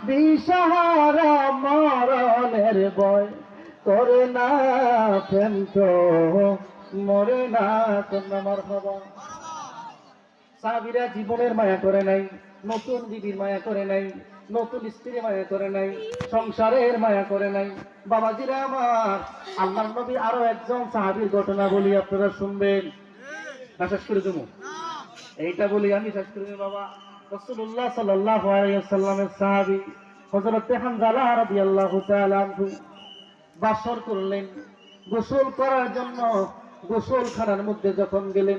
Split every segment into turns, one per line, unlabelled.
দিশাহারা মরণের ভয় করে না কেন তো মরে না কন্যা মারহাবা। সাহাবীরা জীবনের মায়া করে নাই, নতুন বিবির মায়া করে নাই, নতুন স্ত্রী মায়া করে নাই, সংসারের মায়া করে নাই। বাবাজিরা আমার, আল্লাহর নবী আরো একজন সাহাবীর ঘটনা বলি, আপনারা শুনবেন। শেষ করে দেবো, এইটা বলি আমি শেষ করে দেবো। বাবা রাসূলুল্লাহ সাল্লাল্লাহু আলাইহি ওয়াসাল্লামের সাহাবী হযরত হানজালা রাদিয়াল্লাহু তাআলা আনহু বাসর করলেন। গোসল করার জন্য গোসলখানার মধ্যে যখন গেলেন,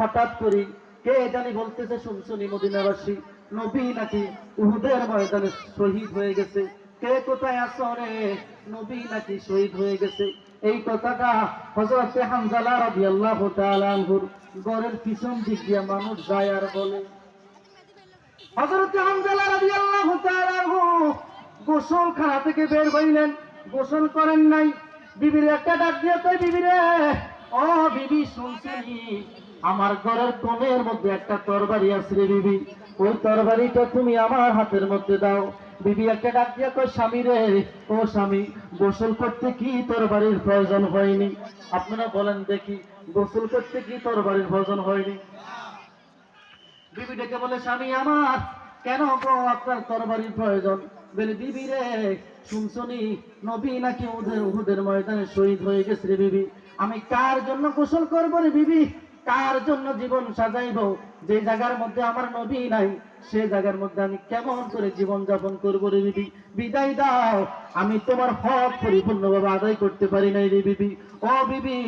হঠাৎ করে কে জানি বলতেছে, শুনছুনি মদিনাবাসী, নবী নাকি উহুদের ময়দানে শহীদ হয়ে গেছে। কে কোথায় আছো রে, নবী নাকি শহীদ হয়ে গেছে। এই কথাটা হযরত হানজালা রাদিয়াল্লাহু তাআলা আনহুর ঘরের পিছন দিক দিয়ে মানুষ যায় আর বলে। হযরত হানজালা রাদিয়াল্লাহু তাআলা আনহু গোসলখানা থেকে বের হইলেন, গোসল করেন নাই। বিবির একটা ডাক দিয়ে কই, বিবি রে, ও বিবি, শুনছিনি আমার ঘরের কোণের মধ্যে একটা তরবারি আছে রে বিবি, ওই তরবারিটা তুমি আমার হাতের মধ্যে দাও। বিবি একটা ডাক দিয়ে কই, স্বামী রে, ও স্বামী, গোসল করতে কি তরবারির প্রয়োজন হয়নি? আপনারা বলেন দেখি, গোসল করতে কি তরবারির প্রয়োজন হয়নি? বিবি ডেকে বলে, স্বামী আমার, কেন গো আপনার তরবারির প্রয়োজন? বলে, বিবি রে, শুনছনি নবী নাকি উহুদের ময়দানে শহীদ হয়ে গেছে রে বিবি, আমি কার জন্য গোসল করবো রে বিবি, কার জন্য জীবন সাজাইব? যে জায়গার মধ্যে আমার নবী নাই, সে জায়গার মধ্যে আমি কেমন করে জীবন যাপন করবো রে বিবি? বিদায় দাও, আমি তোমার হক পরিপূর্ণভাবে আদায় করতে পারি নাই রে বিবি। ও বিবি,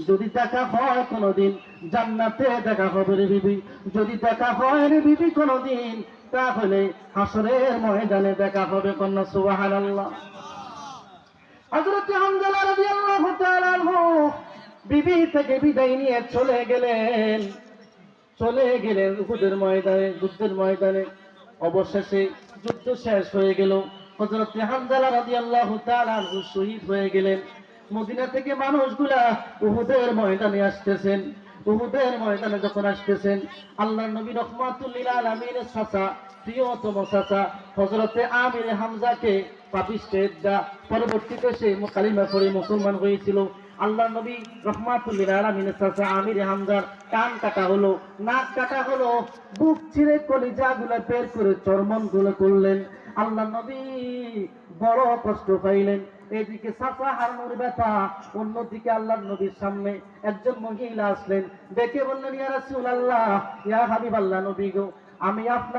যদি দেখা হয় কোনোদিন, জান্নাতে দেখা হবে রে বিবি। যদি দেখা হয় রে বিবি কোনোদিন, তাহলে হাসরের ময়দানে দেখা হবে। কন্যা সুবহানাল্লাহ। হযরত হানজালা রাদিয়াল্লাহু তাআলা আনহু বিবি থেকে বিদায় নিয়ে চলে গেলেন উহুদের ময়দানে, যুদ্ধের ময়দানে। অবশেষে যুদ্ধ শেষ হয়ে গেল, হযরত হানজালা রাদিয়াল্লাহু তাআলা আনহু শহীদ হয়ে গেলেন। মদিনা থেকে মানুষগুলা উহুদের ময়দানে আসতেছেন। উহুদের ময়দানে যখন আসতেছেন, আল্লাহর নবী রাহমাতুল লিল আলামিনের চাচা, প্রিয়তম চাচা হযরতে আমির হামজাকে পাপিষ্টের দা, পরবর্তীতে সে কালিমা পড়ে মুসলমান হয়েছিল। আল্লাহর নবী রাহমাতুল লিল আলামিনের চাচা আমির হামজার কান কাটা হলো, নাক কাটা হলো, বুক ছিঁড়ে কলিজাগুলো বের করে চর্মনগুলো করলেন। আল্লাহর নবী বড় কষ্ট পাইলেন। এদিকে সাফা হারানোর ব্যথা, অন্যদিকে আল্লাহর নবীর সামনে একজন মহিলা আসলেন, ডেকে বললেন, ইয়া রাসূলুল্লাহ, ইয়া হাবিবাল্লাহ, নবী গো, আমি আপনার